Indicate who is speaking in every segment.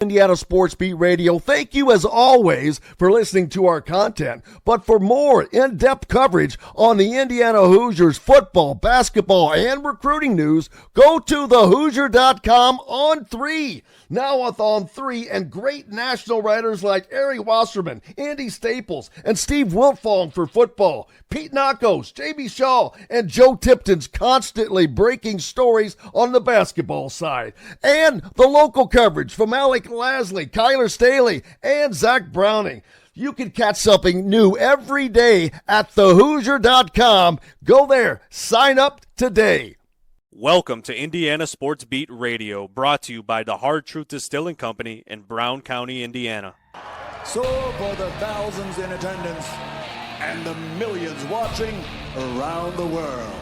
Speaker 1: Indiana Sports Beat Radio. Thank you as always for listening to our content. But for more in-depth coverage on the Indiana Hoosiers football, basketball, and recruiting news, go to thehoosier.com on 3. Now with On 3 and great national writers like Ari Wasserman, Andy Staples, and Steve Wiltfong for football. Pete Nakos, J.B. Shaw, and Joe Tipton's constantly breaking stories on the basketball side. And the local coverage from Alec Lasley, Kyler Staley, and Zach Browning. You can catch something new every day at thehoosier.com. Go there. Sign up today.
Speaker 2: Welcome to Indiana Sports Beat Radio, brought to you by the Hard Truth Distilling Company in Brown County, Indiana.
Speaker 3: So for the thousands in attendance and the millions watching around the world,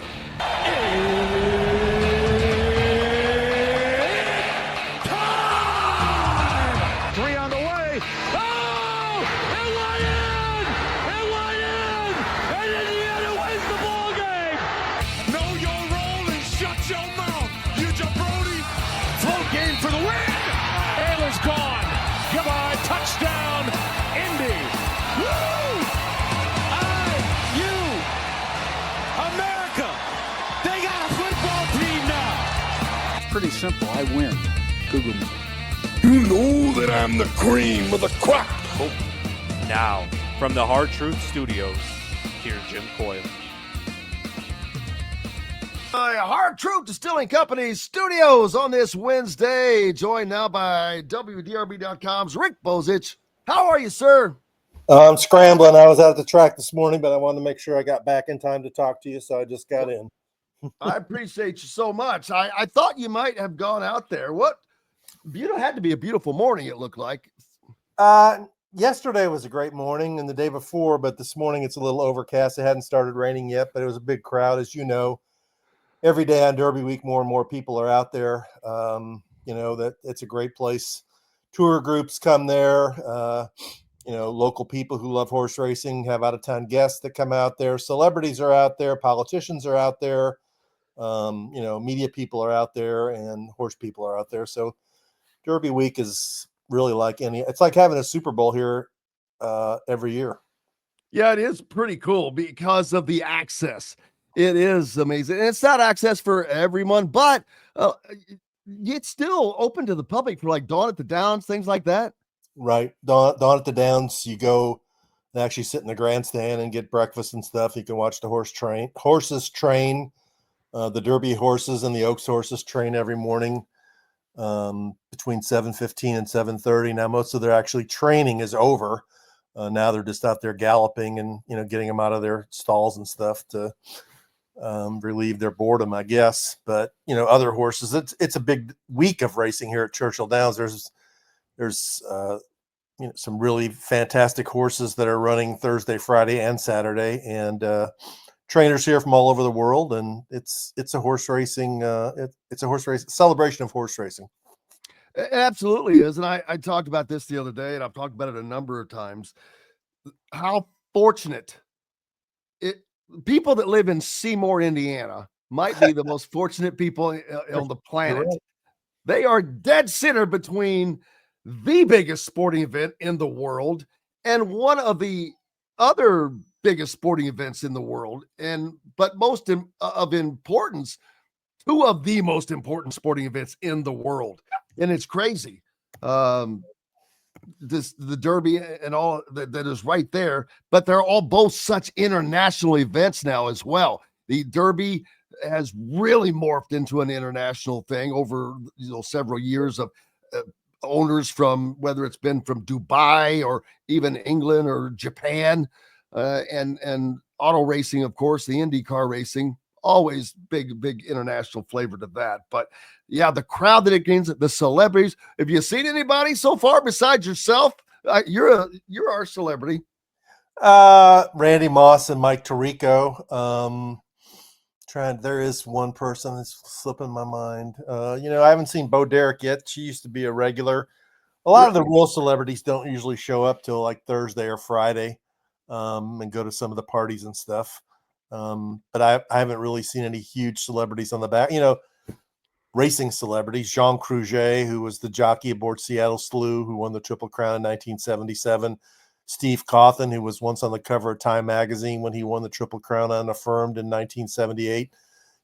Speaker 4: touchdown, Indy. Woo! IU, America, they got a football team now.
Speaker 5: It's pretty simple. I win. Google me.
Speaker 6: You know that I'm the cream of the crop.
Speaker 2: Oh. Now, from the Hard Truth Studios, here's Jim Coyle.
Speaker 1: Hard Truth Distilling Company studios on this Wednesday, joined now by WDRB.com's Rick Bozich. How are you, sir?
Speaker 7: I'm scrambling. I was out at the track this morning, but I wanted to make sure I got back in time to talk to you, so I just got in.
Speaker 1: I appreciate you so much. I thought you might have gone out there. It had to be a beautiful morning, it looked like.
Speaker 7: Yesterday was a great morning, and the day before, but this morning it's a little overcast. It hadn't started raining yet, but it was a big crowd, as you know. Every day on Derby Week, more and more people are out there. That it's a great place. Tour groups come there. Local people who love horse racing have out-of-town guests that come out there. Celebrities are out there. Politicians are out there. Media people are out there, and horse people are out there. So Derby Week is really it's like having a Super Bowl here every year.
Speaker 1: Yeah, it is pretty cool because of the access. It is amazing. And it's not access for everyone, but it's still open to the public for like Dawn at the Downs, things like that.
Speaker 7: Right. Dawn at the Downs, you go and actually sit in the grandstand and get breakfast and stuff. You can watch the horses train. The Derby horses and the Oaks horses train every morning between 7:15 and 7:30. Now, most of their actually training is over. Now they're just out there galloping and, getting them out of their stalls and stuff to relieve their boredom, I guess. But other horses, it's a big week of racing here at Churchill Downs. There's some really fantastic horses that are running Thursday, Friday, and Saturday, and trainers here from all over the world. And it's a horse racing. It's a horse race celebration of horse racing.
Speaker 1: It absolutely is. And I talked about this the other day, and I've talked about it a number of times. How fortunate people that live in Seymour, Indiana, might be the most fortunate people on the planet. They are dead center between the biggest sporting event in the world and one of the other biggest sporting events in the world. But most of importance, two of the most important sporting events in the world. And it's crazy. The Derby and all that is right there, but they're all both such international events now as well. The Derby has really morphed into an international thing over several years of owners from, whether it's been from Dubai or even England or Japan, and auto racing, of course, the IndyCar racing, always big international flavor to that. But yeah, the crowd that it gains, the celebrities. Have you seen anybody so far besides yourself? You're our celebrity.
Speaker 7: Randy Moss and Mike Tirico. There is one person that's slipping my mind. I haven't seen Bo Derek yet. She used to be a regular. A lot of the real celebrities don't usually show up till like Thursday or Friday, and go to some of the parties and stuff. But I haven't really seen any huge celebrities on the back. racing celebrities. Jean Crouget, who was the jockey aboard Seattle Slew, who won the Triple Crown in 1977. Steve Cawthon, who was once on the cover of Time magazine when he won the Triple Crown unaffirmed in 1978.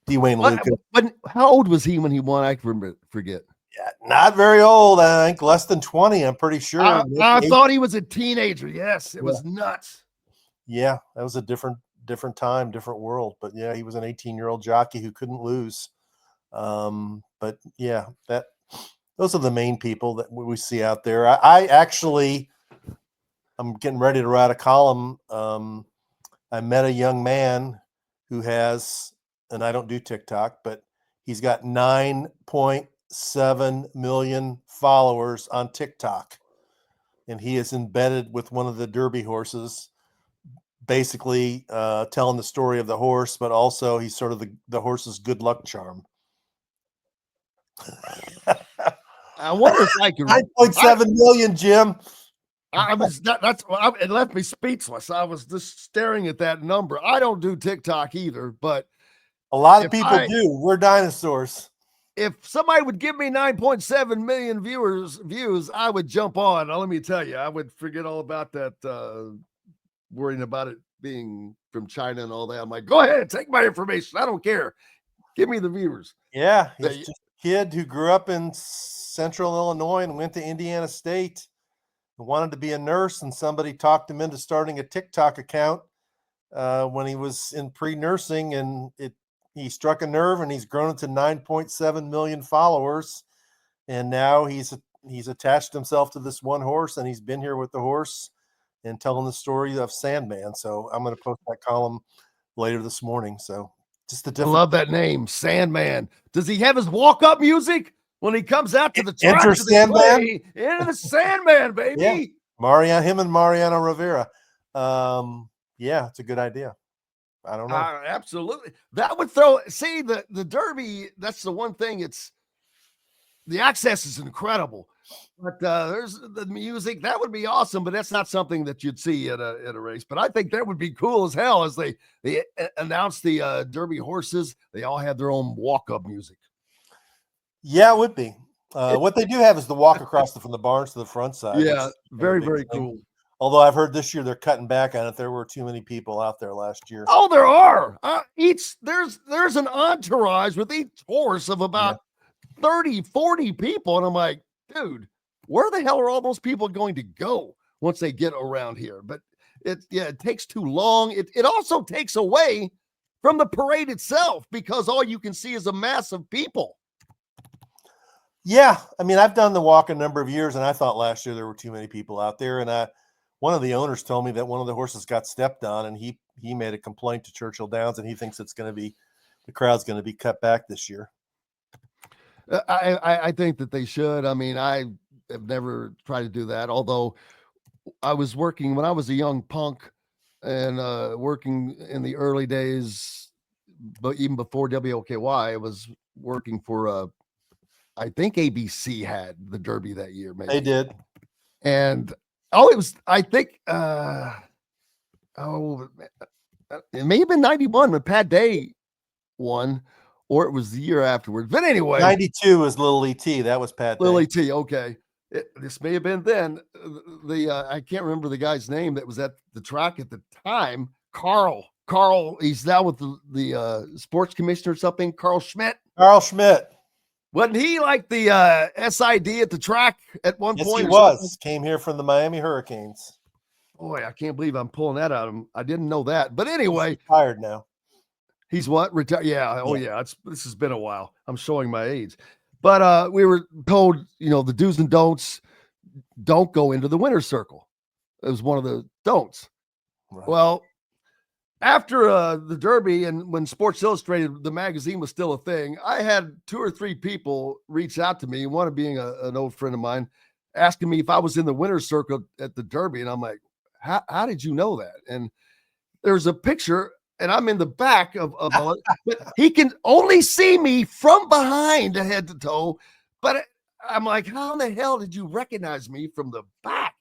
Speaker 7: Dwayne Lucas.
Speaker 1: But how old was he when he won? I forget.
Speaker 7: Yeah, not very old. I think less than 20. I'm pretty sure.
Speaker 1: I thought he was a teenager. Yes, it was nuts.
Speaker 7: Yeah, that was a different time, different world. But yeah, he was an 18-year-old jockey who couldn't lose. But yeah, those are the main people that we see out there. I'm getting ready to write a column. I met a young man who has, and I don't do TikTok, but he's got 9.7 million followers on TikTok. And he is embedded with one of the Derby horses, basically telling the story of the horse, but also he's sort of the horse's good luck charm.
Speaker 1: I wonder if I could
Speaker 7: 9.7 million, Jim.
Speaker 1: It left me speechless. I was just staring at that number. I don't do TikTok either, but
Speaker 7: a lot of people do. We're dinosaurs.
Speaker 1: If somebody would give me 9.7 million views, I would jump on. Now, let me tell you, I would forget all about that, worrying about it being from China and all that. I'm like, go ahead, take my information. I don't care. Give me the viewers.
Speaker 7: Yeah, he's just a kid who grew up in Central Illinois and went to Indiana State and wanted to be a nurse, and somebody talked him into starting a TikTok account when he was in pre-nursing, and he struck a nerve, and he's grown to 9.7 million followers, and now he's attached himself to this one horse, and he's been here with the horse and telling the story of Sandman. So I'm going to post that column later this morning. So just I
Speaker 1: love that name, Sandman. Does he have his walk-up music when he comes out to the track?
Speaker 7: Enter Sandman?
Speaker 1: Into the Sandman, baby.
Speaker 7: Yeah. Him and Mariano Rivera. Yeah, it's a good idea. I don't know.
Speaker 1: Absolutely. That would see the Derby. That's the one thing. The access is incredible, but there's the music that would be awesome, but that's not something that you'd see at a race. But I think that would be cool as hell as they announce the Derby horses. They all have their own walk-up music.
Speaker 7: Yeah, it would be. What they do have is the walk across from the barns to the front side.
Speaker 1: Yeah, very, very cool.
Speaker 7: Although I've heard this year they're cutting back on it. There were too many people out there last year.
Speaker 1: Oh, there are. There's an entourage with each horse of about 30, 40 people. And I'm like, dude, where the hell are all those people going to go once they get around here? But it takes too long. It also takes away from the parade itself because all you can see is a mass of people.
Speaker 7: Yeah. I mean, I've done the walk a number of years, and I thought last year there were too many people out there. And one of the owners told me that one of the horses got stepped on, and he made a complaint to Churchill Downs, and he thinks the crowd's going to be cut back this year.
Speaker 1: I think that they should. I mean, I have never tried to do that, although I was working when I was a young punk and working in the early days, but even before WOKY, I was working for I think ABC had the Derby that year. Maybe
Speaker 7: they did.
Speaker 1: And it was, I think, it may have been 91 when Pat Day won, or it was the year afterwards. But anyway,
Speaker 7: 92 was Little E.T. That was Pat Day.
Speaker 1: Little E.T. Okay. This may have been then. I can't remember the guy's name that was at the track at the time. Carl, he's now with the sports commissioner or something. Carl Schmidt. Wasn't he like the SID at the track at one point?
Speaker 7: Yes, he was. Came here from the Miami Hurricanes.
Speaker 1: Boy, I can't believe I'm pulling that out of him. I didn't know that. But anyway.
Speaker 7: He's retired now.
Speaker 1: He's what? Retired? Yeah. Oh, yeah. This has been a while. I'm showing my age. But we were told, the do's and don'ts. Don't go into the winner's circle. It was one of the don'ts. Right. Well, after the Derby and when Sports Illustrated, the magazine was still a thing, I had 2 or 3 people reach out to me, one of being an old friend of mine, asking me if I was in the winner's circle at the Derby. And I'm like, how did you know that? And there's a picture, and I'm in the back of but he can only see me from behind head to toe. But I'm like, how in the hell did you recognize me from the back?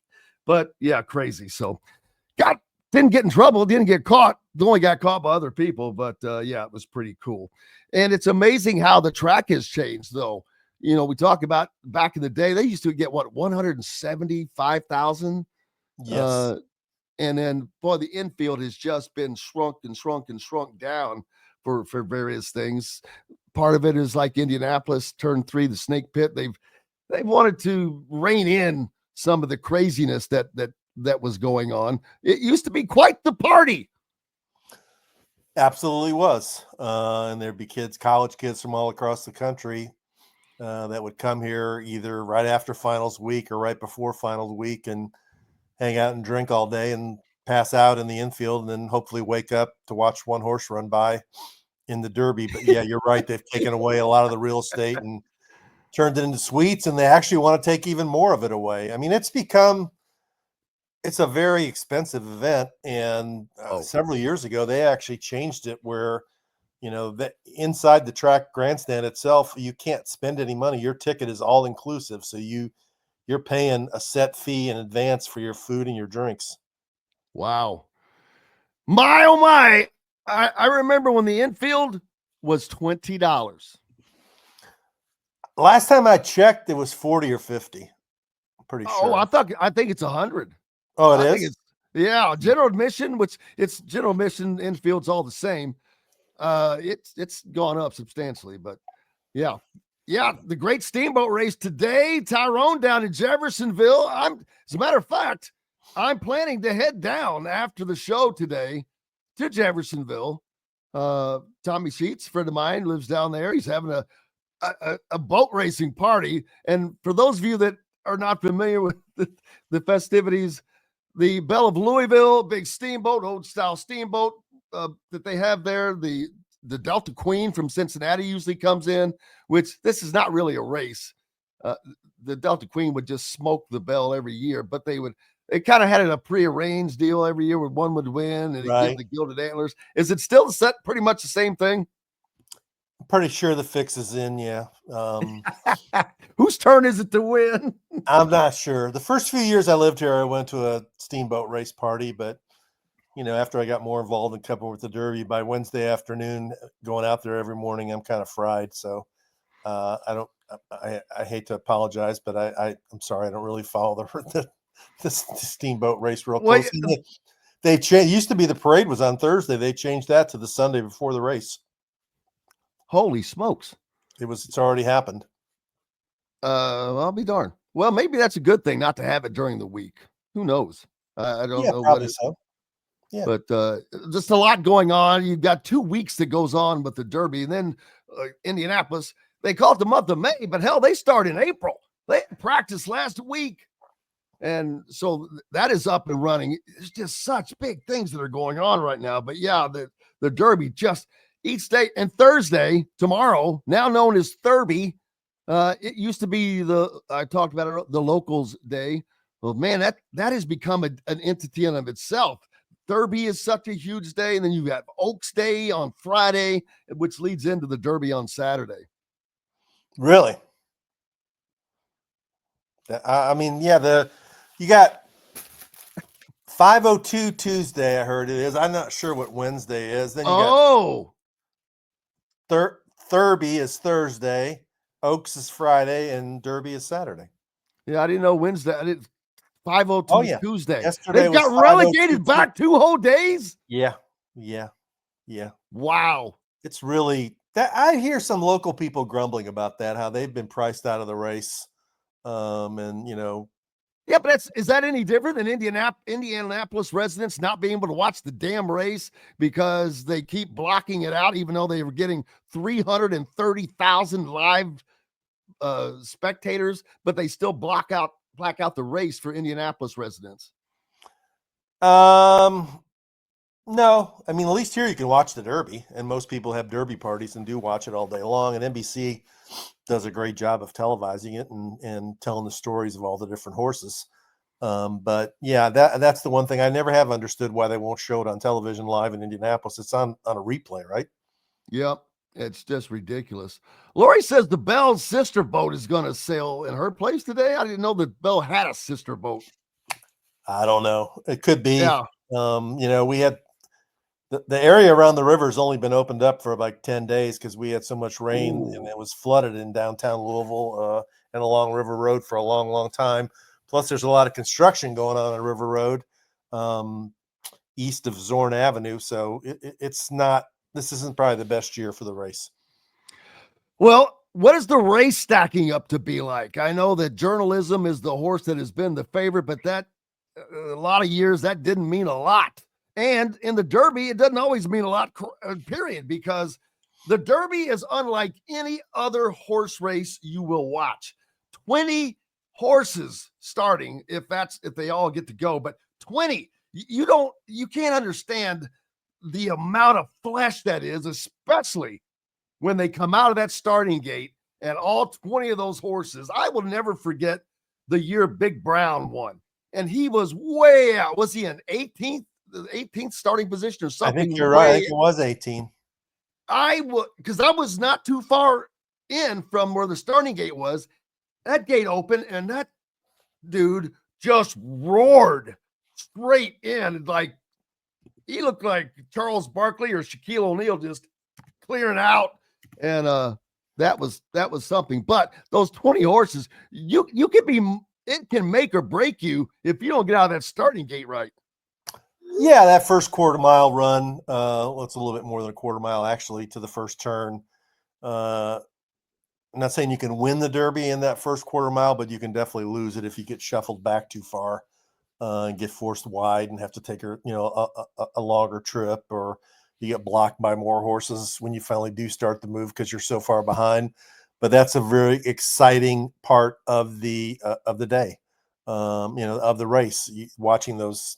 Speaker 1: But yeah, crazy. So got Didn't get in trouble, didn't get caught. Only got caught by other people, but yeah, it was pretty cool. And it's amazing how the track has changed, though. You know, we talk about back in the day, they used to get 175,000.
Speaker 7: Yes.
Speaker 1: And then, boy, the infield has just been shrunk down for various things. Part of it is like Indianapolis, turn 3, the snake pit. They've wanted to rein in some of the craziness that was going on. It used to be quite the party.
Speaker 7: Absolutely was. And there'd be college kids from all across the country that would come here either right after finals week or right before finals week and hang out and drink all day and pass out in the infield and then hopefully wake up to watch one horse run by in the Derby. But yeah, you're right. They've taken away a lot of the real estate and turned it into suites, and they actually want to take even more of it away. I mean, it's a very expensive event. And several years ago, they actually changed it where, you know, that inside the track grandstand itself, you can't spend any money. Your ticket is all inclusive. So you're paying a set fee in advance for your food and your drinks.
Speaker 1: Wow. My, oh my. I remember when the infield was $20.
Speaker 7: Last time I checked, it was 40 or 50. I'm pretty sure.
Speaker 1: Oh, I think it's 100.
Speaker 7: Oh, it is?
Speaker 1: Yeah. General admission, which it's general admission, infield's all the same. It's gone up substantially, but yeah. Yeah, the great Steamboat race today. Tyrone down in Jeffersonville. As a matter of fact, I'm planning to head down after the show today to Jeffersonville. Tommy Sheets, friend of mine, lives down there. He's having a boat racing party. And for those of you that are not familiar with the festivities, the Belle of Louisville, big steamboat, old style steamboat that they have there. The Delta Queen from Cincinnati usually comes in, which this is not really a race. The Delta Queen would just smoke the Belle every year, but they kind of had a prearranged deal every year where one would win and give the gilded antlers. Is it still pretty much the same thing?
Speaker 7: I'm pretty sure the fix is in, yeah.
Speaker 1: Whose turn is it to win?
Speaker 7: I'm not sure. The first few years I lived here, I went to a steamboat race party, but you know, after I got more involved and kept up with the Derby, by Wednesday afternoon, going out there every morning, I'm kind of fried. So I hate to apologize, but I'm sorry. I don't really follow the steamboat race real closely. They changed. Used to be the parade was on Thursday. They changed that to the Sunday before the race.
Speaker 1: Holy smokes.
Speaker 7: It's already happened.
Speaker 1: I'll be darned. Well, maybe that's a good thing not to have it during the week. Who knows? I don't know what it's.
Speaker 7: So. Yeah.
Speaker 1: But just a lot going on. You've got 2 weeks that goes on with the Derby. And then Indianapolis, they call it the month of May, but hell, they start in April. They practiced last week. And so that is up and running. It's just such big things that are going on right now. But yeah, the Derby just each day. And Thursday, tomorrow, now known as Thurby. It used to be I talked about it, the Locals Day. Well, man, that has become an entity in of itself. Derby is such a huge day, and then you have Oaks Day on Friday, which leads into the Derby on Saturday.
Speaker 7: Really? I mean, yeah, you got 502 Tuesday, I heard it is. I'm not sure what Wednesday is. Then you got Thurby is Thursday, Oaks is Friday, and Derby is Saturday.
Speaker 1: Yeah, I didn't know Wednesday. I didn't. 502 Tuesday.
Speaker 7: Yesterday
Speaker 1: they got relegated back 2 whole days.
Speaker 7: Yeah.
Speaker 1: Wow.
Speaker 7: It's really that I hear some local people grumbling about that, how they've been priced out of the race. And you know.
Speaker 1: Yeah, but is that any different than Indianapolis residents not being able to watch the damn race because they keep blocking it out, even though they were getting 330,000 live spectators, but they still black out the race for Indianapolis residents?
Speaker 7: No, I mean, at least here you can watch the Derby, and most people have Derby parties and do watch it all day long. And NBC does a great job of televising it and telling the stories of all the different horses. But yeah, that's the one thing I never have understood why they won't show it on television live in Indianapolis. It's on a replay, right?
Speaker 1: Yep. It's just ridiculous. Lori says the Belle's sister boat is going to sail in her place today. I didn't know that Belle had a sister boat.
Speaker 7: I don't know. It could be.
Speaker 1: Yeah.
Speaker 7: We had the area around the river has only been opened up for like 10 days because we had so much rain and it was flooded in downtown Louisville and along River Road for a long, long time. Plus, there's a lot of construction going on River Road east of Zorn Avenue. So this isn't probably the best year for the race.
Speaker 1: Well, what is the race stacking up to be like? I know that Journalism is the horse that has been the favorite, but that a lot of years that didn't mean a lot. And in the Derby, it doesn't always mean a lot, period, because the Derby is unlike any other horse race you will watch. 20 horses starting, if they all get to go, but 20, you can't understand the amount of flesh that is, especially when they come out of that starting gate and all 20 of those horses. I will never forget the year Big Brown won, and he was way out. Was he an 18th starting position or something?
Speaker 7: I think you're right. I think it was 18.
Speaker 1: Because I was not too far in from where the starting gate was. That gate opened, and that dude just roared straight in. Like, he looked like Charles Barkley or Shaquille O'Neal just clearing out. And that was something. But those 20 horses, it can make or break you if you don't get out of that starting gate right.
Speaker 7: Yeah, that first quarter mile run, it's a little bit more than a quarter mile actually to the first turn. I'm not saying you can win the Derby in that first quarter mile, but you can definitely lose it if you get shuffled back too far and get forced wide and have to take a longer trip, or you get blocked by more horses when you finally do start the move because you're so far behind. But that's a very exciting part of the day, of the race. Watching those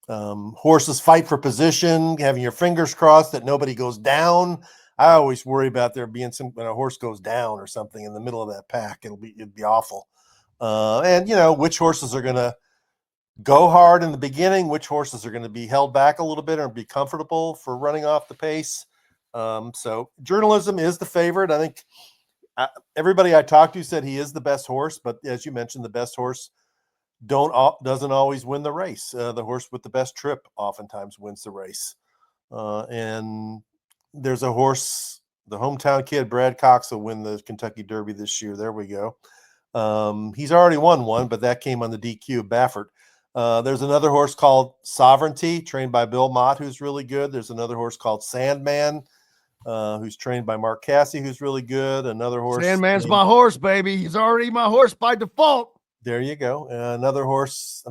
Speaker 7: horses fight for position, having your fingers crossed that nobody goes down. I always worry about there being when a horse goes down or something in the middle of that pack. It'd be awful. And which horses are going to go hard in the beginning, which horses are going to be held back a little bit and be comfortable for running off the pace. So Journalism is the favorite. I think everybody I talked to said he is the best horse, but as you mentioned, the best horse doesn't always win the race. The horse with the best trip oftentimes wins the race. And there's a horse, the hometown kid, Brad Cox, will win the Kentucky Derby this year. There we go. He's already won one, but that came on the DQ of Baffert. There's another horse called Sovereignty, trained by Bill Mott, who's really good. There's another horse called Sandman, who's trained by Mark Cassie, who's really good. Another horse.
Speaker 1: Sandman's my horse, baby. He's already my horse by default.
Speaker 7: There you go. Another horse,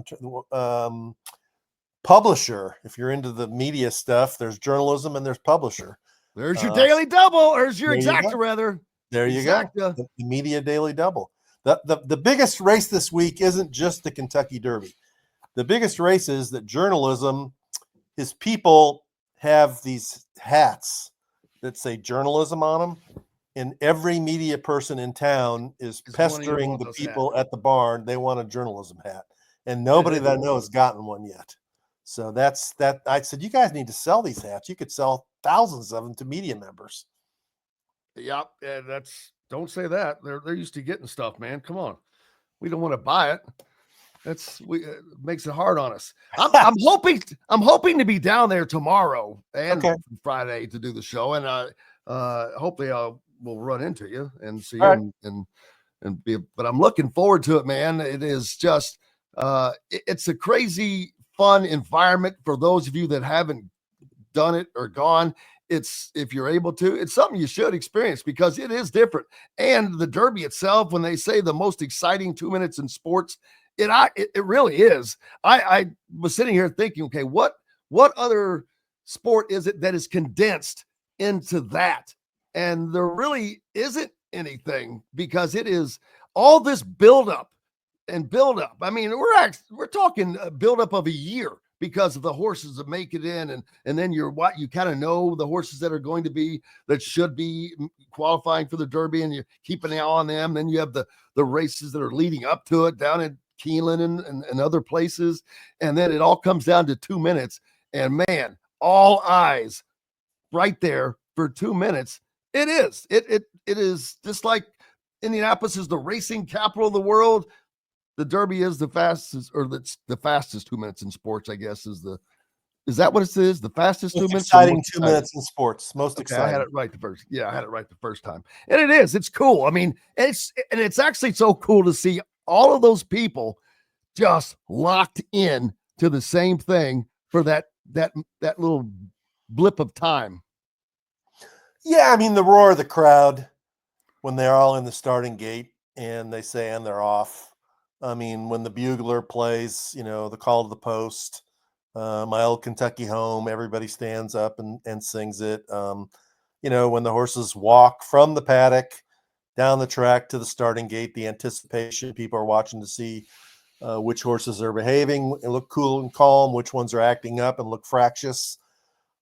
Speaker 7: Publisher. If you're into the media stuff, there's Journalism and there's Publisher.
Speaker 1: There's your daily double, or your exacta, rather.
Speaker 7: There you go. The media daily double. The biggest race this week isn't just the Kentucky Derby. The biggest race is that Journalism, his people have these hats that say Journalism on them, and every media person in town is pestering the people at the barn. They want a Journalism hat, and nobody that I know has gotten one yet. So that's that. I said, you guys need to sell these hats. You could sell thousands of them to media members.
Speaker 1: Yep, don't say that. They're used to getting stuff, man. Come on, we don't want to buy it. Makes it hard on us. I'm hoping to be down there tomorrow and Friday to do the show, and hopefully we'll run into you and see you and be. But I'm looking forward to it, man. It is just it's a crazy fun environment for those of you that haven't done it or gone. If you're able to, it's something you should experience because it is different. And the Derby itself, when they say the most exciting 2 minutes in sports, it really is. I was sitting here thinking, okay, what other sport is it that is condensed into that? And there really isn't anything because it is all this buildup. I mean, we're talking a buildup of a year because of the horses that make it in, and then you kind of know the horses that are going to be that should be qualifying for the Derby, and you keep an eye on them. Then you have the races that are leading up to it down in Keeneland and other places, and then it all comes down to 2 minutes. And man, all eyes right there for 2 minutes. It is just like Indianapolis is the racing capital of the world. the Derby is the fastest, or that's the fastest 2 minutes in sports, I guess, is that what it is? The fastest 2
Speaker 7: Most
Speaker 1: minutes?
Speaker 7: exciting 2 minutes in sports. Most
Speaker 1: Okay,
Speaker 7: exciting.
Speaker 1: I had it right the first. Yeah, I had it right the first time. And it is. It's cool. I mean, it's actually so cool to see all of those people just locked in to the same thing for that little blip of time.
Speaker 7: Yeah, I mean, the roar of the crowd when they're all in the starting gate and they say, and they're off. I mean, when the bugler plays, the call to the post, my old Kentucky home, everybody stands up and sings it. When the horses walk from the paddock down the track to the starting gate, the anticipation, people are watching to see which horses are behaving and look cool and calm, which ones are acting up and look fractious.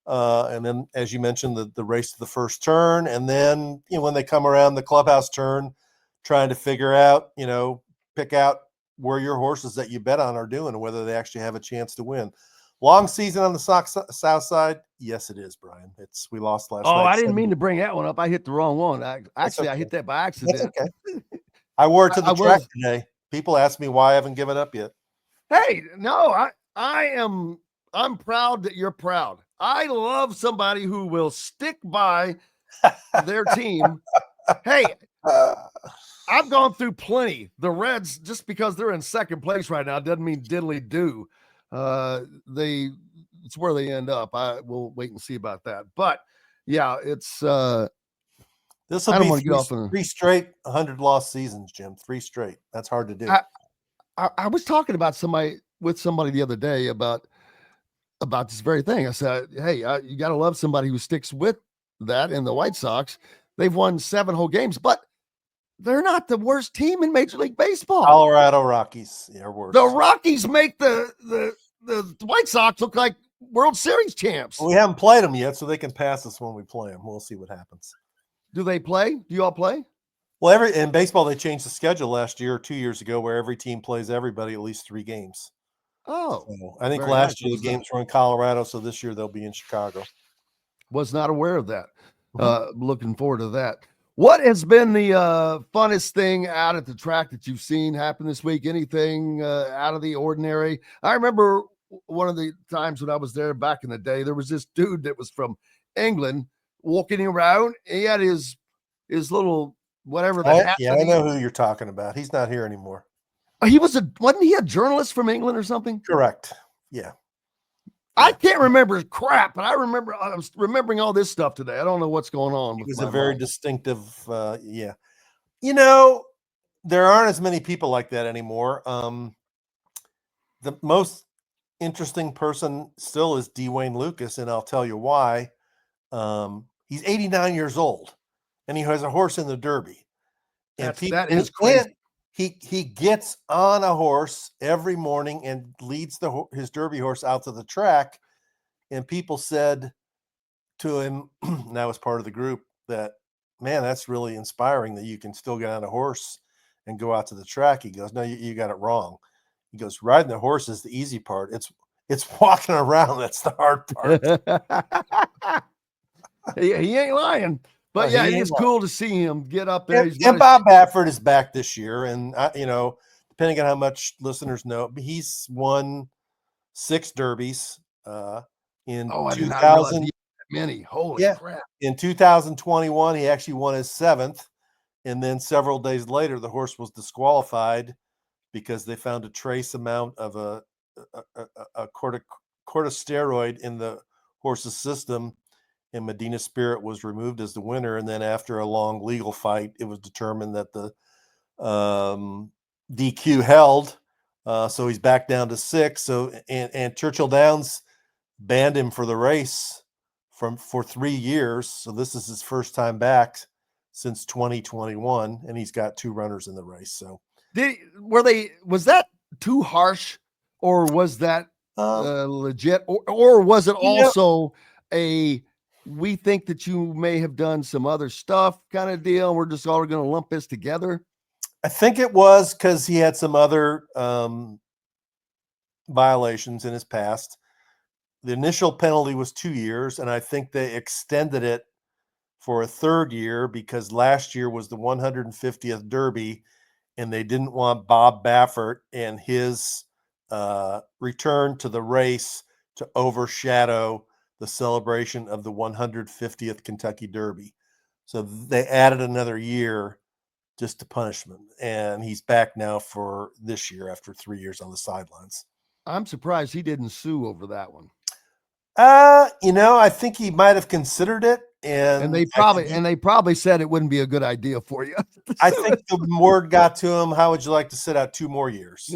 Speaker 7: And then, as you mentioned, the race to the first turn. And then, when they come around the clubhouse turn, trying to figure out, pick out where your horses that you bet on are doing and whether they actually have a chance to win. Long season on the south side. Yes, it is, Brian. We lost last night.
Speaker 1: Oh, I didn't mean to bring that one up. I hit the wrong one. I hit that by accident.
Speaker 7: That's okay. I wore it to the track today. People ask me why I haven't given up yet.
Speaker 1: Hey, no, I'm proud that you're proud. I love somebody who will stick by their team. Hey, I've gone through plenty. The Reds, just because they're in second place right now, doesn't mean diddly do. It's where they end up. We'll wait and see about that. But yeah, it's
Speaker 7: this will be three straight 100-loss seasons, Jim. 3 straight. That's hard to do.
Speaker 1: I was talking about somebody the other day about this very thing. I said, hey, you got to love somebody who sticks with that. And the White Sox, they've won 7 whole games, but they're not the worst team in Major League Baseball.
Speaker 7: Colorado Rockies are worse.
Speaker 1: The Rockies make the White Sox look like World Series champs.
Speaker 7: Well, we haven't played them yet, so they can pass us when we play them. We'll see what happens.
Speaker 1: Do they play? Do you all play?
Speaker 7: Well, in baseball, they changed the schedule last year or 2 years ago where every team plays everybody at least 3 games.
Speaker 1: Oh,
Speaker 7: so I think last year the games were in Colorado, so this year they'll be in Chicago.
Speaker 1: Was not aware of that. Looking forward to that. What has been the funnest thing out at the track that you've seen happen this week? Anything out of the ordinary? I remember one of the times when I was there back in the day, there was this dude that was from England walking around. He had his little whatever.
Speaker 7: I know who you're talking about. He's not here anymore.
Speaker 1: Wasn't he a journalist from England or something?
Speaker 7: Correct. Yeah.
Speaker 1: I can't remember crap, but I was remembering all this stuff today. I don't know what's going on.
Speaker 7: It was a very distinctive, yeah. There aren't as many people like that anymore. The most interesting person still is Dwayne Lucas, and I'll tell you why. He's 89 years old, and he has a horse in the Derby. And
Speaker 1: that is crazy.
Speaker 7: He gets on a horse every morning and leads his Derby horse out to the track. And people said to him, and I was part of the group, that, man, that's really inspiring that you can still get on a horse and go out to the track. He goes, no, you got it wrong. He goes, riding the horse is the easy part. It's walking around that's the hard part.
Speaker 1: he ain't lying. But yeah, it's cool to see him get up there.
Speaker 7: And Bob Baffert is back this year. And, depending on how much listeners know, he's won 6 Derbies in 2000.
Speaker 1: Many. Holy crap.
Speaker 7: In 2021, he actually won his 7th. And then several days later, the horse was disqualified because they found a trace amount of a corticosteroid in the horse's system. And Medina Spirit was removed as the winner. And then after a long legal fight, it was determined that the DQ held. So he's back down to 6. So and Churchill Downs banned him for the race for 3 years. So this is his first time back since 2021, and he's got 2 runners in the race. So
Speaker 1: was that too harsh, or was that legit, or was it also we think that you may have done some other stuff kind of deal? We're just all going to lump this together.
Speaker 7: I think it was because he had some other violations in his past. The initial penalty was 2 years, and I think they extended it for a 3rd year because last year was the 150th Derby, and they didn't want Bob Baffert and his return to the race to overshadow the celebration of the 150th Kentucky Derby. So they added another year just to punish him. And he's back now for this year after 3 years on the sidelines.
Speaker 1: I'm surprised he didn't sue over that one.
Speaker 7: I think he might have considered it. And
Speaker 1: they probably said it wouldn't be a good idea for you.
Speaker 7: I think the word got to him. How would you like to sit out 2 more years?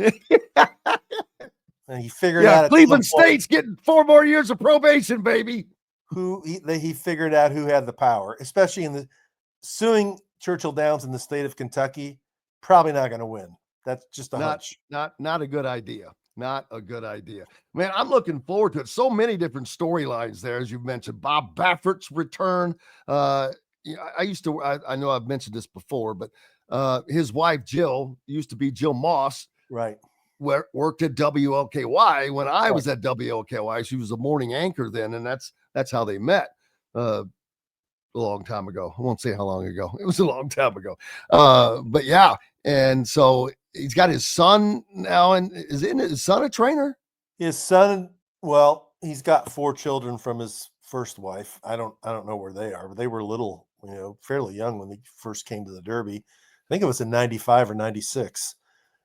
Speaker 7: And he figured out.
Speaker 1: Cleveland State's getting 4 more years of probation, baby.
Speaker 7: He figured out who had the power, especially in the suing Churchill Downs in the state of Kentucky. Probably not going to win. That's just a hunch.
Speaker 1: Not a good idea. Not a good idea. Man, I'm looking forward to it. So many different storylines there, as you've mentioned. Bob Baffert's return. I know I've mentioned this before, but his wife, Jill, used to be Jill Moss.
Speaker 7: Right.
Speaker 1: Worked at WLKY when I was at WLKY. She was a morning anchor then, and that's how they met a long time ago. I won't say how long ago. It was a long time ago. But yeah, and so he's got his son now, and isn't his son a trainer?
Speaker 7: His son, well, he's got 4 children from his first wife. I don't know where they are, but they were little, fairly young when they first came to the Derby. I think it was in 95 or 96.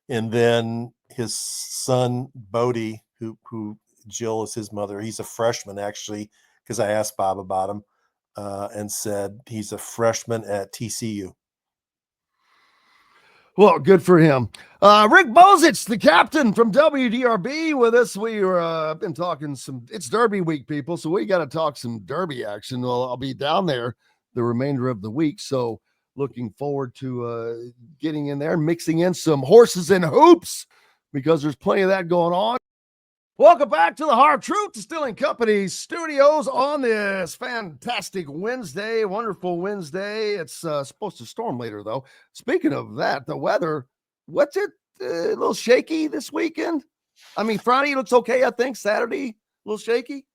Speaker 7: And then his son, Bodie, who Jill is his mother, he's a freshman, actually, because I asked Bob about him and said he's a freshman at TCU.
Speaker 1: Well, good for him. Rick Bozich, the captain from WDRB, with us. We were been talking it's Derby week, people, so we got to talk some Derby action. Well, I'll be down there the remainder of the week, so looking forward to getting in there and mixing in some horses and hoops because there's plenty of that going on. Welcome back to the Hard Truth Distilling Company studios on this fantastic Wednesday, wonderful Wednesday. It's supposed to storm later, though. Speaking of that, the weather, what's it, a little shaky this weekend? I mean, Friday looks okay, I think. Saturday, a little shaky.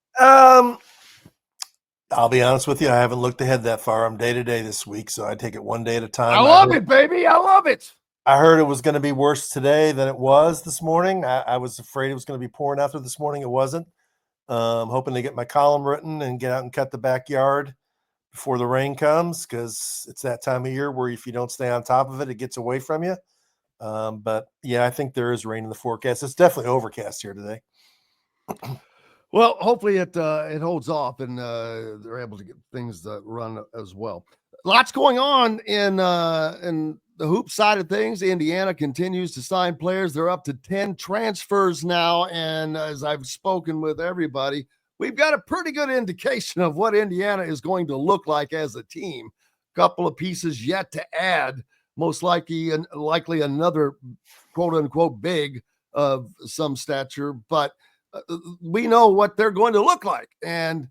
Speaker 7: I'll be honest with you. I haven't looked ahead that far. I'm day to day this week, so I take it one day at a time.
Speaker 1: I love it, baby. I love it.
Speaker 7: I heard it was going to be worse today than it was this morning. I was afraid it was going to be pouring after this morning. It wasn't. I'm hoping to get my column written and get out and cut the backyard before the rain comes, because it's that time of year where if you don't stay on top of it, it gets away from you. But yeah, I think there is rain in the forecast. It's definitely overcast here today.
Speaker 1: Well, hopefully it holds off and they're able to get things to run as well. Lots going on in the hoop side of things. Indiana continues to sign players. They're up to 10 transfers now. And as I've spoken with everybody, we've got a pretty good indication of what Indiana is going to look like as a team. Couple of pieces yet to add, most likely another quote unquote big of some stature, but we know what they're going to look like. And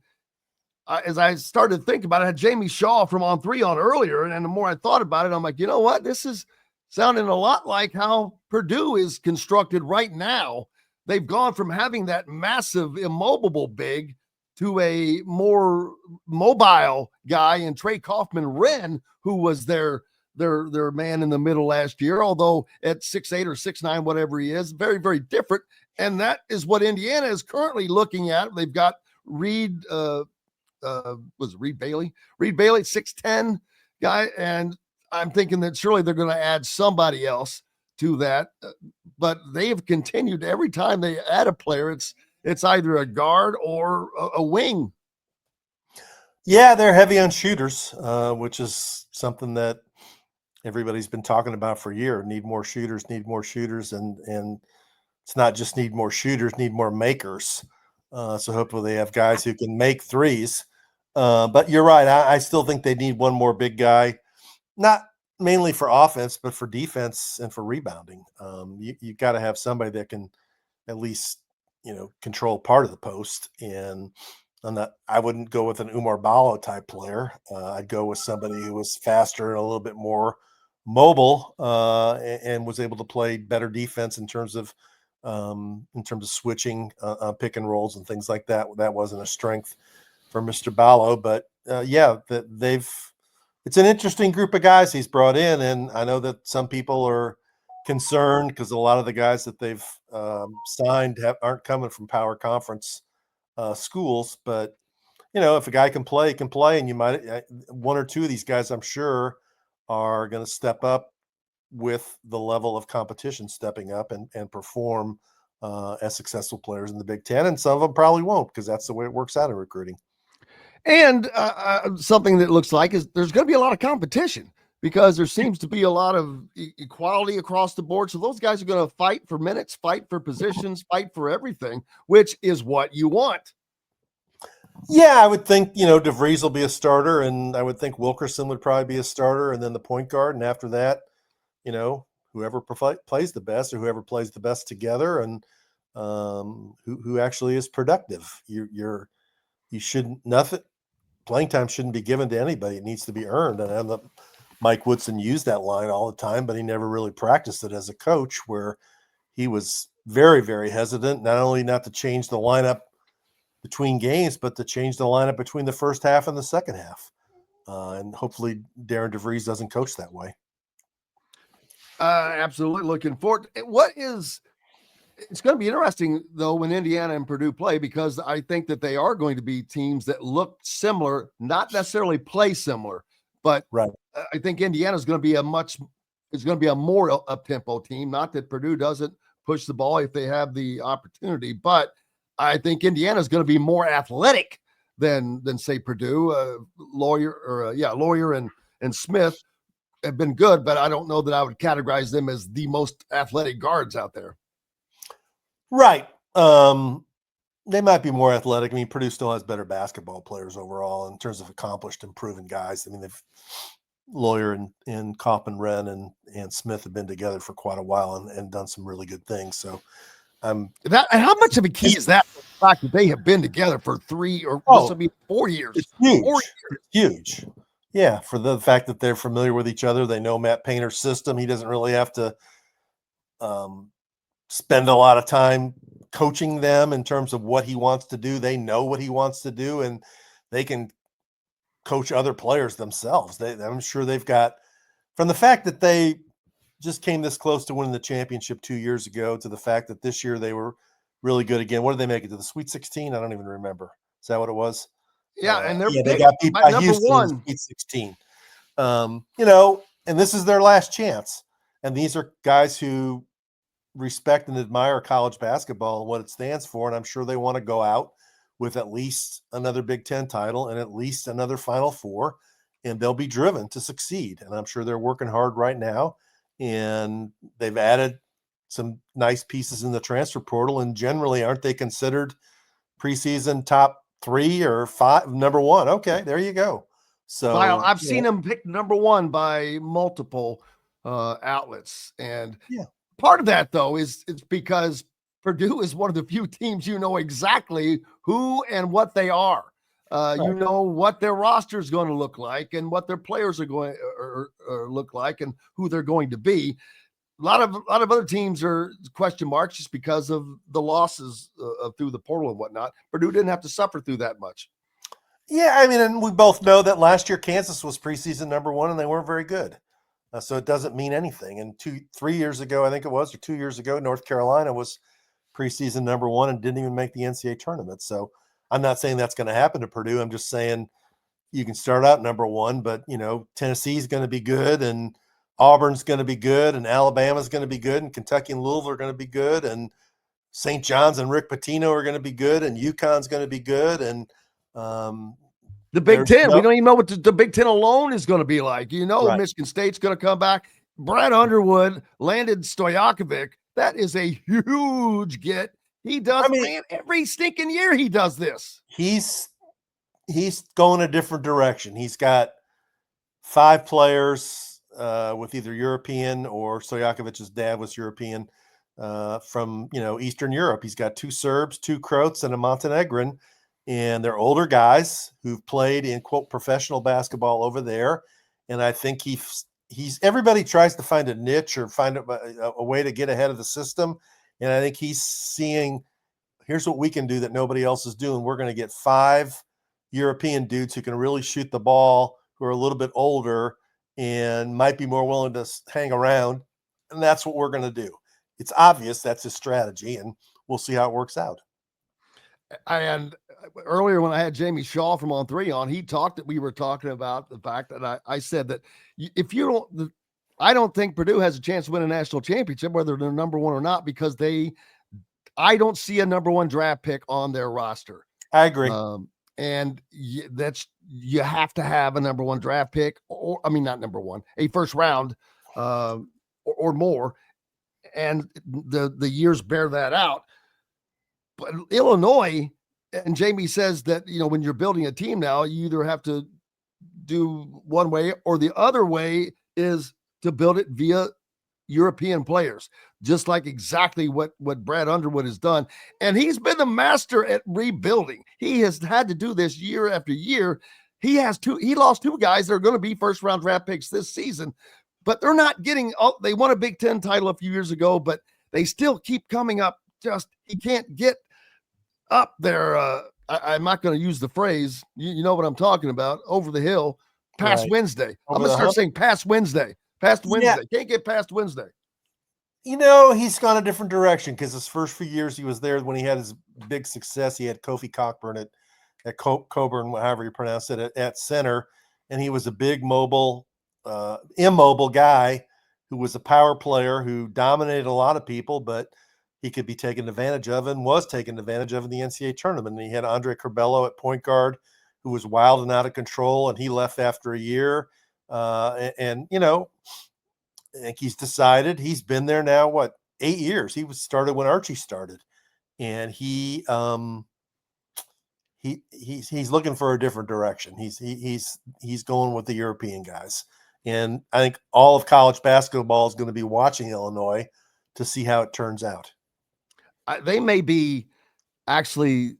Speaker 1: as I started to think about it, I had Jamie Shaw from On 3 on earlier. And the more I thought about it, I'm like, you know what? This is sounding a lot like how Purdue is constructed right now. They've gone from having that massive immobile big to a more mobile guy in Trey Kaufman-Wren, who was their man in the middle last year, although at 6'8" or 6'9", whatever he is, very, very different. And that is what Indiana is currently looking at. They've got Reed Bailey? Reed Bailey, 6'10" guy. And I'm thinking that surely they're going to add somebody else to that. But they've continued every time they add a player, it's either a guard or a wing.
Speaker 7: Yeah, they're heavy on shooters, which is something that everybody's been talking about for a year. Need more shooters. And it's not just need more shooters, need more makers. So hopefully they have guys who can make threes. But you're right. I still think they need one more big guy, not mainly for offense, but for defense and for rebounding. You got to have somebody that can at least, control part of the post. And I wouldn't go with an Umar Ballo type player. I'd go with somebody who was faster and a little bit more mobile and was able to play better defense in terms of switching pick and rolls and things like that. That wasn't a strength for Mr. Ballo, but it's an interesting group of guys he's brought in. And I know that some people are concerned because a lot of the guys that they've signed aren't coming from power conference schools. But, if a guy can play, and you might one or two of these guys, I'm sure, are going to step up with the level of competition stepping up and perform as successful players in the Big Ten. And some of them probably won't, because that's the way it works out in recruiting.
Speaker 1: And something that looks like is there's going to be a lot of competition because there seems to be a lot of equality across the board. So those guys are going to fight for minutes, fight for positions, fight for everything, which is what you want.
Speaker 7: Yeah, I would think, DeVries will be a starter, and I would think Wilkerson would probably be a starter, and then the point guard. And after that, whoever plays the best, or whoever plays the best together, and who actually is productive. Playing time shouldn't be given to anybody. It needs to be earned. And I know Mike Woodson used that line all the time, but he never really practiced it as a coach, where he was very, very hesitant, not only not to change the lineup between games, but to change the lineup between the first half and the second half. And hopefully Darren DeVries doesn't coach that way.
Speaker 1: Absolutely looking forward. It's going to be interesting, though, when Indiana and Purdue play, because I think that they are going to be teams that look similar, not necessarily play similar, but
Speaker 7: right.
Speaker 1: I think Indiana is going to be a more up-tempo team. Not that Purdue doesn't push the ball if they have the opportunity, but I think Indiana is going to be more athletic than say Purdue. Lawyer and Smith have been good, but I don't know that I would categorize them as the most athletic guards out there.
Speaker 7: Right. They might be more athletic. I mean, Purdue still has better basketball players overall in terms of accomplished and proven guys. I mean, they've Lawyer and Coppin-Wren and Smith have been together for quite a while and done some really good things. So
Speaker 1: and how much of a key is that? The fact that they have been together for 3 or 4 years.
Speaker 7: It's huge. 4 years. It's huge. Yeah, for the fact that they're familiar with each other. They know Matt Painter's system. He doesn't really have to spend a lot of time coaching them in terms of what he wants to do. They know what he wants to do, and they can coach other players themselves. I'm sure they've got, from the fact that they just came this close to winning the championship 2 years ago to the fact that this year they were really good again. What did they make it to, the Sweet 16? I don't even remember. Is that what it was?
Speaker 1: Yeah, and
Speaker 7: they got beat by Houston in the Sweet 16. And this is their last chance. And these are guys who respect and admire college basketball and what it stands for. And I'm sure they want to go out with at least another Big Ten title and at least another Final Four, and they'll be driven to succeed. And I'm sure they're working hard right now. And they've added some nice pieces in the transfer portal. And generally, aren't they considered preseason top 3 or 5, number 1? Okay, there you go. So
Speaker 1: I've seen them picked number 1 by multiple outlets. And part of that, though, is it's because Purdue is one of the few teams you know exactly who and what they are. You know what their roster is going to look like and what their players are going or look like and who they're going to be. A lot of other teams are question marks just because of the losses through the portal and whatnot. Purdue didn't have to suffer through that much.
Speaker 7: Yeah, I mean, and we both know that last year Kansas was preseason number 1 and they weren't very good. So it doesn't mean anything. And 3 years ago, I think it was, or 2 years ago, North Carolina was preseason number 1 and didn't even make the NCAA tournament. So I'm not saying that's going to happen to Purdue. I'm just saying you can start out number 1, but, Tennessee's going to be good and Auburn's going to be good and Alabama's going to be good and Kentucky and Louisville are going to be good and St. John's and Rick Pitino are going to be good and UConn's going to be good. And
Speaker 1: the Big Ten, we don't even know what the Big Ten alone is going to be like. Michigan State's going to come back. Brad Underwood landed Stojakovic. That is a huge get. He does, every stinking year he does this.
Speaker 7: He's going a different direction. He's got 5 players with either European or Stojakovic's dad was European from, Eastern Europe. He's got 2 Serbs, 2 Croats, and a Montenegrin. And they're older guys who've played in, quote, professional basketball over there. And I think he's everybody tries to find a niche or find a way to get ahead of the system. And I think he's seeing, here's what we can do that nobody else is doing. We're going to get 5 European dudes who can really shoot the ball, who are a little bit older and might be more willing to hang around and that's what we're going to do. It's obvious that's his strategy, and we'll see how it works out.
Speaker 1: And earlier when I had Jamie Shaw from On 3 on, we were talking about the fact that I said that I don't think Purdue has a chance to win a national championship, whether they're number one or not, because I don't see a number one draft pick on their roster.
Speaker 7: I agree.
Speaker 1: And you have to have a number one draft pick, not number one, a first round or more. And the years bear that out. But Illinois, and Jamie says that, when you're building a team now, you either have to do one way or the other way is to build it via European players, just like exactly what Brad Underwood has done. And he's been the master at rebuilding. He has had to do this year after year. He lost two guys that are going to be first round draft picks this season, but they're not getting, they won a Big Ten title a few years ago, but they still keep coming up. He can't get up there. I'm not going to use the phrase, you know what I'm talking about, over the hill past
Speaker 7: Right.
Speaker 1: Wednesday. I'm going to start saying past Wednesday. Can't get past Wednesday.
Speaker 7: He's gone a different direction because his first few years he was there when he had his big success. He had Kofi Cockburn at Coburn, however you pronounce it, at center. And he was a big immobile guy who was a power player who dominated a lot of people, but he could be taken advantage of and was taken advantage of in the NCAA tournament. And he had Andre Curbelo at point guard, who was wild and out of control, and he left after a year. I think he's decided. He's been there now, 8 years? He started when Archie started, and he's looking for a different direction. He's going with the European guys, and I think all of college basketball is going to be watching Illinois to see how it turns out.
Speaker 1: They may be actually.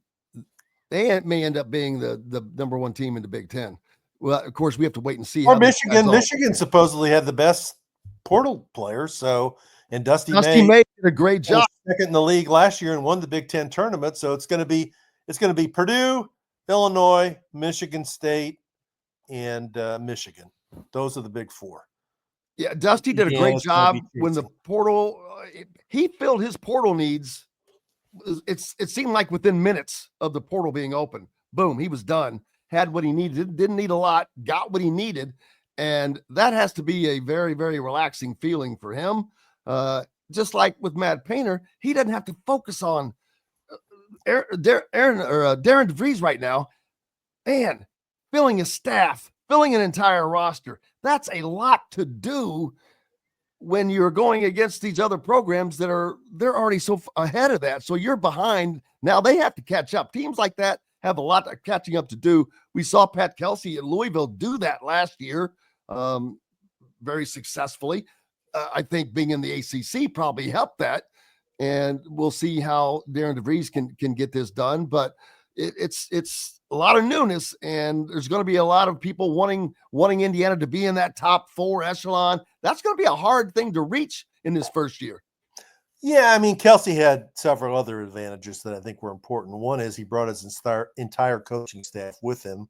Speaker 1: They may end up being the number one team in the Big Ten. Well, of course, we have to wait and see.
Speaker 7: Or Michigan supposedly had the best portal players. And Dusty May
Speaker 1: did a great job.
Speaker 7: Second in the league last year and won the Big Ten tournament. So it's going to be Purdue, Illinois, Michigan State, and Michigan. Those are the big four.
Speaker 1: Yeah, Dusty did a great job when the portal. He filled his portal needs. It seemed like within minutes of the portal being open, boom, he was done. Had what he needed, didn't need a lot, got what he needed. And that has to be a very, very relaxing feeling for him. Just like with Matt Painter, he doesn't have to focus on Darren DeVries right now. Man, filling a staff, filling an entire roster. That's a lot to do when you're going against these other programs they're already so ahead of that. So you're behind. Now they have to catch up. Teams like that have a lot of catching up to do. We saw Pat Kelsey at Louisville do that last year very successfully. I think being in the ACC probably helped that. And we'll see how Darren DeVries can get this done. But it's a lot of newness, and there's going to be a lot of people wanting Indiana to be in that top 4 echelon. That's going to be a hard thing to reach in this first year.
Speaker 7: Yeah, I mean, Kelsey had several other advantages that I think were important. One is he brought his entire coaching staff with him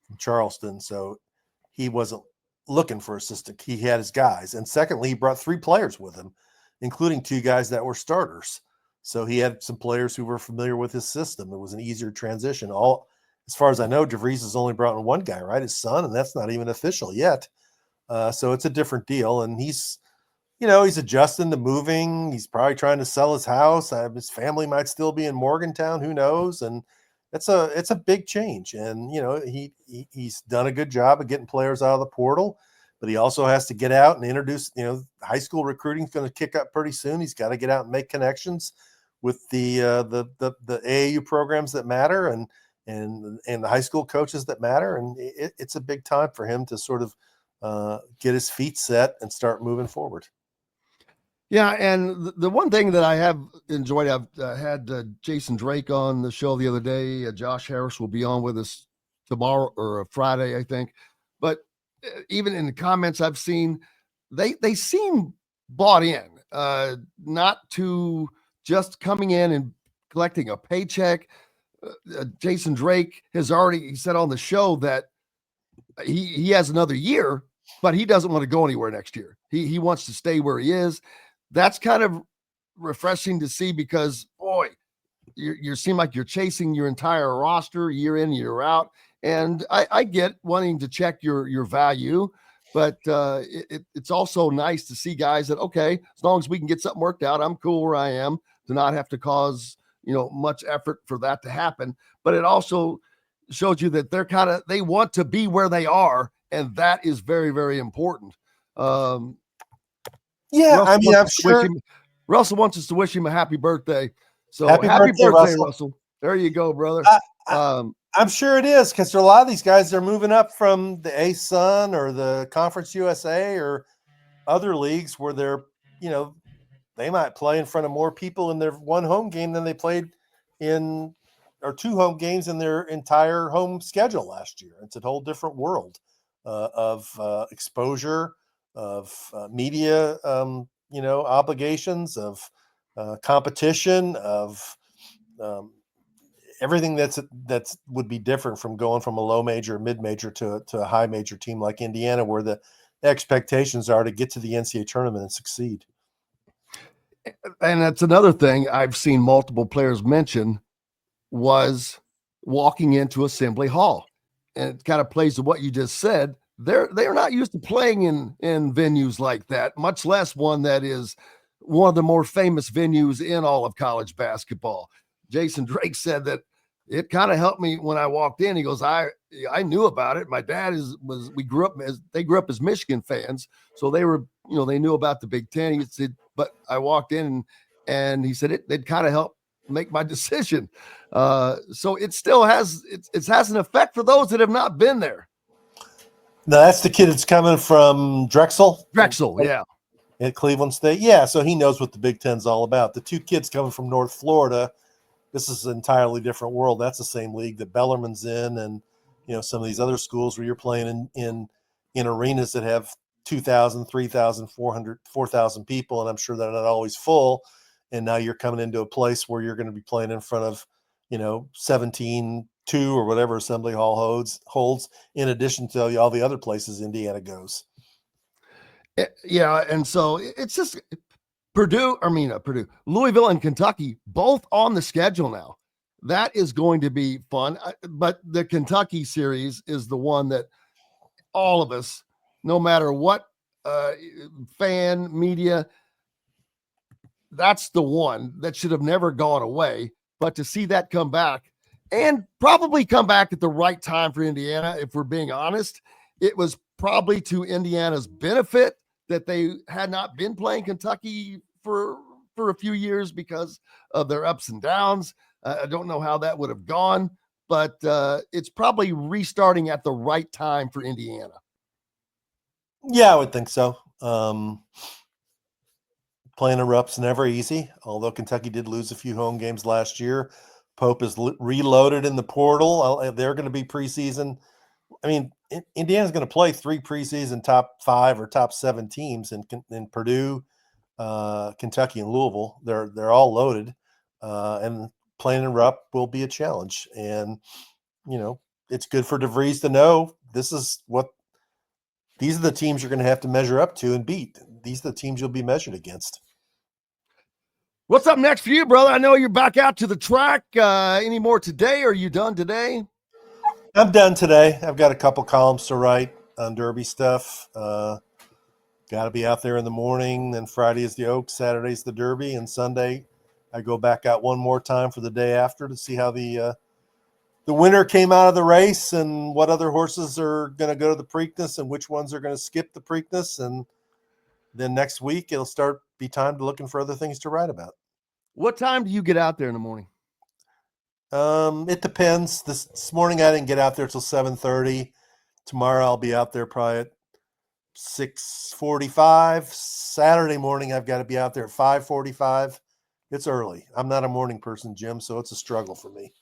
Speaker 7: from Charleston, so he wasn't looking for assistant. He had his guys. And secondly, he brought 3 players with him, including 2 guys that were starters. So he had some players who were familiar with his system. It was an easier transition. As far as I know, DeVries has only brought in 1 guy, right? His son, and that's not even official yet. So it's a different deal. And he's adjusting to moving. He's probably trying to sell his house. His family might still be in Morgantown. Who knows? And it's a big change. And, he's done a good job of getting players out of the portal, but he also has to get out and introduce, high school recruiting is going to kick up pretty soon. He's got to get out and make connections with the AAU programs that matter and the high school coaches that matter. And it's a big time for him to sort of get his feet set and start moving forward.
Speaker 1: Yeah, and the one thing that I have enjoyed, I've had Jason Drake on the show the other day. Josh Harris will be on with us tomorrow or Friday, I think. But even in the comments I've seen, they seem bought in, not to just coming in and collecting a paycheck. Jason Drake has already said on the show that he has another year, but he doesn't want to go anywhere next year. He wants to stay where he is. that's kind of refreshing to see because, boy, you seem like you're chasing your entire roster year in, year out. And I get wanting to check your value, but it's also nice to see guys that, okay, as long as we can get something worked out, I'm cool where I am, to not have to cause, much effort for that to happen. But it also shows you that they want to be where they are. And that is very, very important.
Speaker 7: Yeah, I mean, I'm sure
Speaker 1: Russell wants us to wish him a happy birthday. So
Speaker 7: happy birthday, Russell.
Speaker 1: There you go, brother.
Speaker 7: I'm sure it is, because a lot of these guys are moving up from the A-Sun or the Conference USA or other leagues where they're, they might play in front of more people in their one home game than they played in, or two home games in their entire home schedule last year. It's a whole different world of exposure, of media, obligations, of competition, of everything that's would be different from going from a low major, mid major to a high major team like Indiana, where the expectations are to get to the NCAA tournament and succeed.
Speaker 1: And that's another thing I've seen multiple players mention was walking into Assembly Hall. And it kind of plays to what you just said. They're not used to playing in venues like that, much less one that is one of the more famous venues in all of college basketball. Jason Drake said that it kind of helped me when I walked in. He goes, I knew about it. My dad they grew up as Michigan fans. So they were, they knew about the Big Ten. He said, but I walked in and he said it kind of helped make my decision. So it still has an effect for those that have not been there.
Speaker 7: No, that's the kid that's coming from Drexel.
Speaker 1: Yeah.
Speaker 7: At Cleveland State. Yeah, so he knows what the Big Ten's all about. The two kids coming from North Florida, this is an entirely different world. That's the same league that Bellarmine's in, and some of these other schools where you're playing in arenas that have 2,000, 3,000, 400, 4,000 people, and I'm sure they're not always full. And now you're coming into a place where you're going to be playing in front of 17-2 or whatever Assembly Hall holds, in addition to all the other places Indiana goes.
Speaker 1: Yeah, and so it's just Purdue, Louisville and Kentucky, both on the schedule now. That is going to be fun. But the Kentucky series is the one that all of us, no matter what fan, media, that's the one that should have never gone away. But to see that come back, and probably come back at the right time for Indiana, if we're being honest, it was probably to Indiana's benefit that they had not been playing Kentucky for a few years because of their ups and downs. I don't know how that would have gone, but it's probably restarting at the right time for Indiana.
Speaker 7: Yeah, I would think so. Playing Erupt's never easy, although Kentucky did lose a few home games last year. Pope is reloaded in the portal. They're going to be preseason. I mean, Indiana's going to play 3 preseason top 5 or top 7 teams in Purdue, Kentucky, and Louisville. They're all loaded, and playing in Rupp will be a challenge. And it's good for DeVries to know these are the teams you're going to have to measure up to and beat. These are the teams you'll be measured against.
Speaker 1: What's up next for you, brother? I know you're back out to the track. Any more today? Are you done today?
Speaker 7: I'm done today. I've got a couple columns to write on Derby stuff. Got to be out there in the morning. Then Friday is the Oaks, Saturday's the Derby, and Sunday I go back out one more time for the day after to see how the winner came out of the race and what other horses are going to go to the Preakness and which ones are going to skip the Preakness. And then next week it'll be time to looking for other things to write about.
Speaker 1: What time do you get out there in the morning?
Speaker 7: It depends. This morning I didn't get out there till 7:30. Tomorrow I'll be out there probably at 6:45. Saturday morning I've got to be out there at 5:45. It's early. I'm not a morning person, Jim, so it's a struggle for me.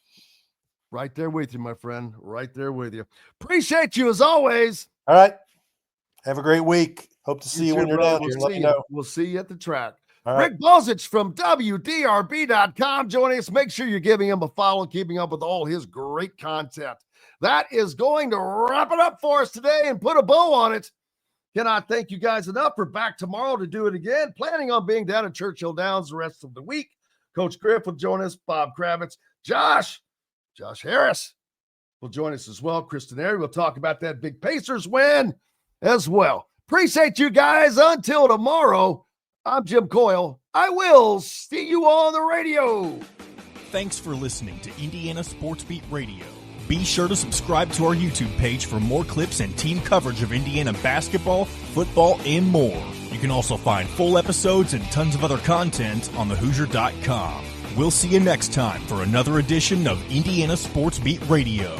Speaker 1: Right there with you, my friend. Right there with you. Appreciate you as always.
Speaker 7: All right. Have a great week. Hope to see you when you're down here. Let me know.
Speaker 1: We'll see you at the track.
Speaker 7: All right.
Speaker 1: Rick Bozich from WDRB.com joining us. Make sure you're giving him a follow, keeping up with all his great content. That is going to wrap it up for us today and put a bow on it. Cannot thank you guys enough. We're back tomorrow to do it again. Planning on being down at Churchill Downs the rest of the week. Coach Griff will join us. Bob Kravitz. Josh Harris will join us as well. Kristen Airy will talk about that big Pacers win as well. Appreciate you guys. Until tomorrow, I'm Jim Coyle. I will see you on the radio.
Speaker 8: Thanks for listening to Indiana Sports Beat Radio. Be sure to subscribe to our YouTube page for more clips and team coverage of Indiana basketball, football, and more. You can also find full episodes and tons of other content on thehoosier.com. We'll see you next time for another edition of Indiana Sports Beat Radio.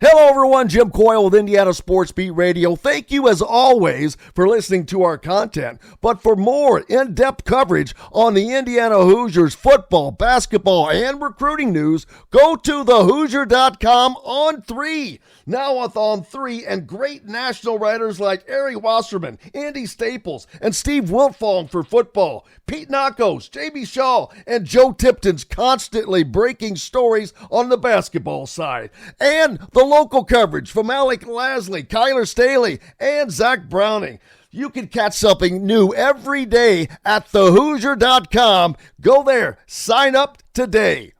Speaker 1: Hello, everyone. Jim Coyle with Indiana Sports Beat Radio. Thank you, as always, for listening to our content. But for more in-depth coverage on the Indiana Hoosiers football, basketball, and recruiting news, go to thehoosier.com on 3. Now with On 3 and great national writers like Ari Wasserman, Andy Staples, and Steve Wiltfong for football, Pete Nakos, Jamie Shaw, and Joe Tipton's constantly breaking stories on the basketball side. And the local coverage from Alec Lasley, Kyler Staley, and Zach Browning. You can catch something new every day at thehoosier.com. Go there. Sign up today.